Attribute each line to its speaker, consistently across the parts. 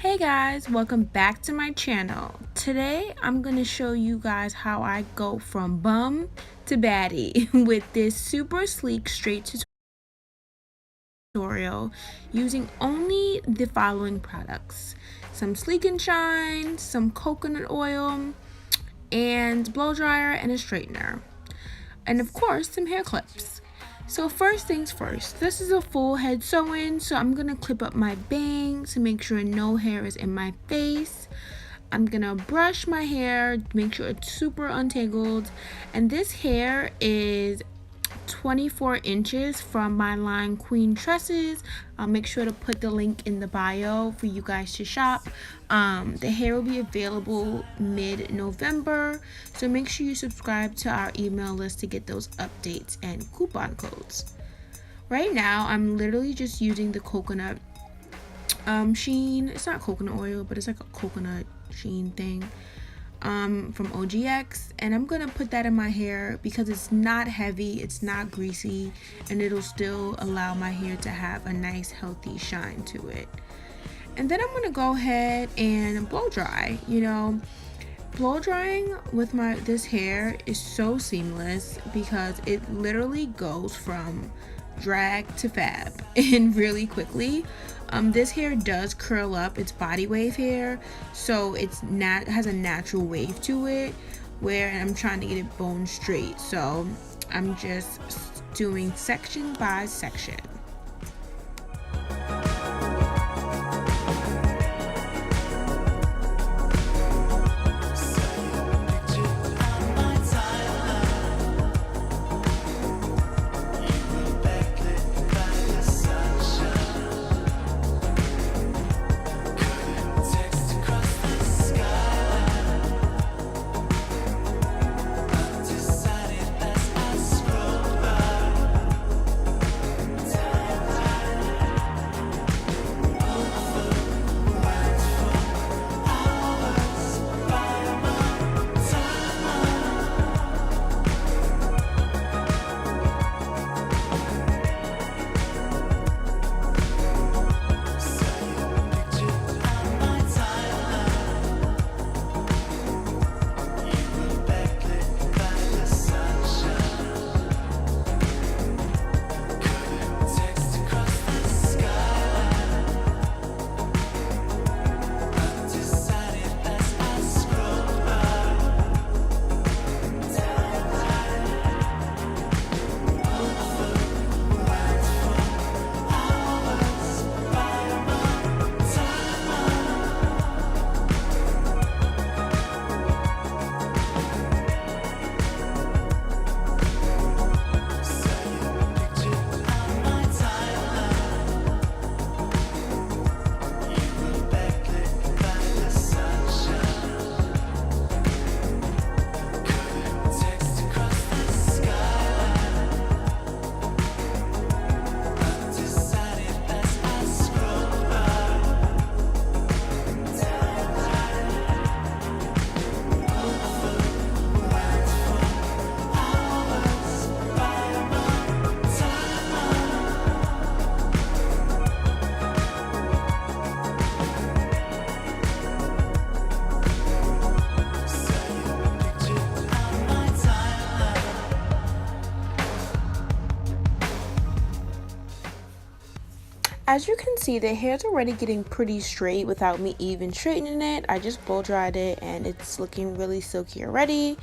Speaker 1: Hey guys, welcome back to my channel. Today I'm going to show you guys how I go from bum to baddie with this super sleek straight tutorial using only the following products: some sleek and shine, some coconut oil, and blow dryer and a straightener, and of course some hair clips. So first things first, this is a full head sew-in, so I'm gonna clip up my bangs to make sure no hair is in my face. I'm gonna brush my hair, make sure it's super untangled, and this hair is 24 inches from my line QweenTresses. I'll make sure to put the link in the bio for you guys to shop. The hair will be available mid-November, so make sure you subscribe to our email list to get those updates and coupon codes. Right now I'm literally just using the coconut sheen. It's not coconut oil, but it's like a coconut sheen thing from OGX, and I'm gonna put that in my hair because it's not heavy, it's not greasy, and it'll still allow my hair to have a nice healthy shine to it. And then I'm gonna go ahead and blow dry. Blow drying with this hair is so seamless because it literally goes from drag to fab and really quickly. This hair does curl up. It's body wave hair, so it has a natural wave to it, where I'm trying to get it bone straight, so I'm just doing section by section. As you can see, the hair's already getting pretty straight without me even straightening it. I just blow dried it and it's looking really silky already.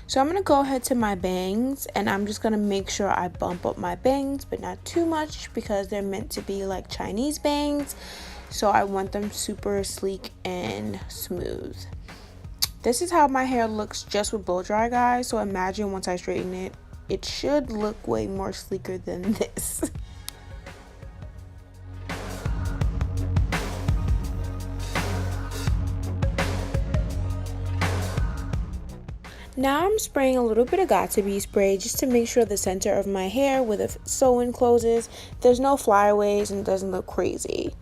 Speaker 1: So I'm going to go ahead to my bangs, and I'm just going to make sure I bump up my bangs, but not too much because they're meant to be like Chinese bangs. So I want them super sleek and smooth. This is how my hair looks just with blow dry, guys. So imagine once I straighten it, it should look way more sleeker than this. Now I'm spraying a little bit of Got2b spray just to make sure the center of my hair where the sew-in closes, there's no flyaways and it doesn't look crazy.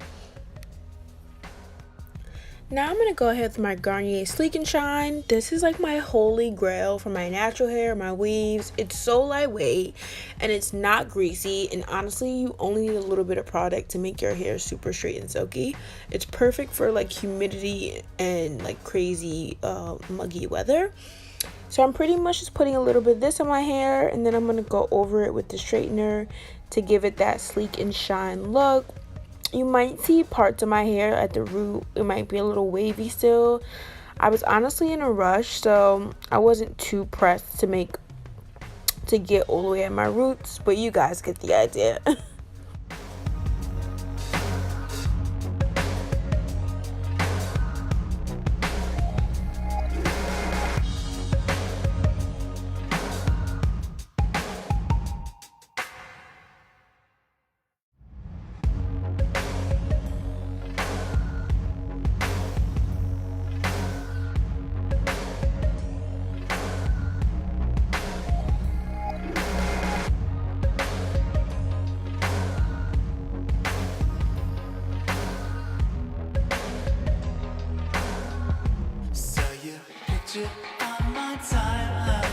Speaker 1: Now I'm going to go ahead with my Garnier Sleek and Shine. This is like my holy grail for my natural hair, my weaves. It's so lightweight and it's not greasy. And honestly, you only need a little bit of product to make your hair super straight and silky. It's perfect for like humidity and like crazy muggy weather. So I'm pretty much just putting a little bit of this on my hair, and then I'm going to go over it with the straightener to give it that sleek and shine look. You might see parts of my hair at the root. It might be a little wavy still. I was honestly in a rush, so I wasn't too pressed to get all the way at my roots, but you guys get the idea.
Speaker 2: On my timeline.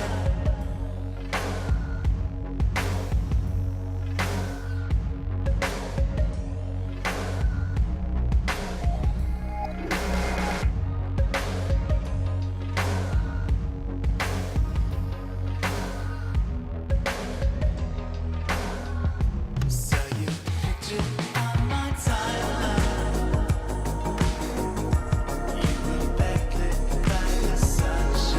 Speaker 2: Saw your picture on my timeline. You were backlit by the sunshine.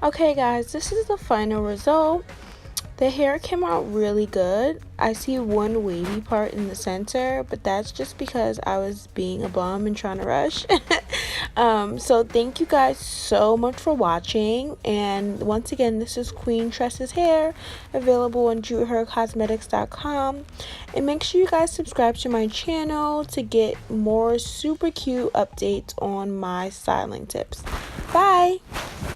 Speaker 1: Okay guys, this is the final result. The hair came out really good. I see one wavy part in the center, but that's just because I was being a bum and trying to rush. So thank you guys so much for watching. And once again, this is QweenTresses hair, available on JJuheardCosmetics.com. And make sure you guys subscribe to my channel to get more super cute updates on my styling tips. Bye!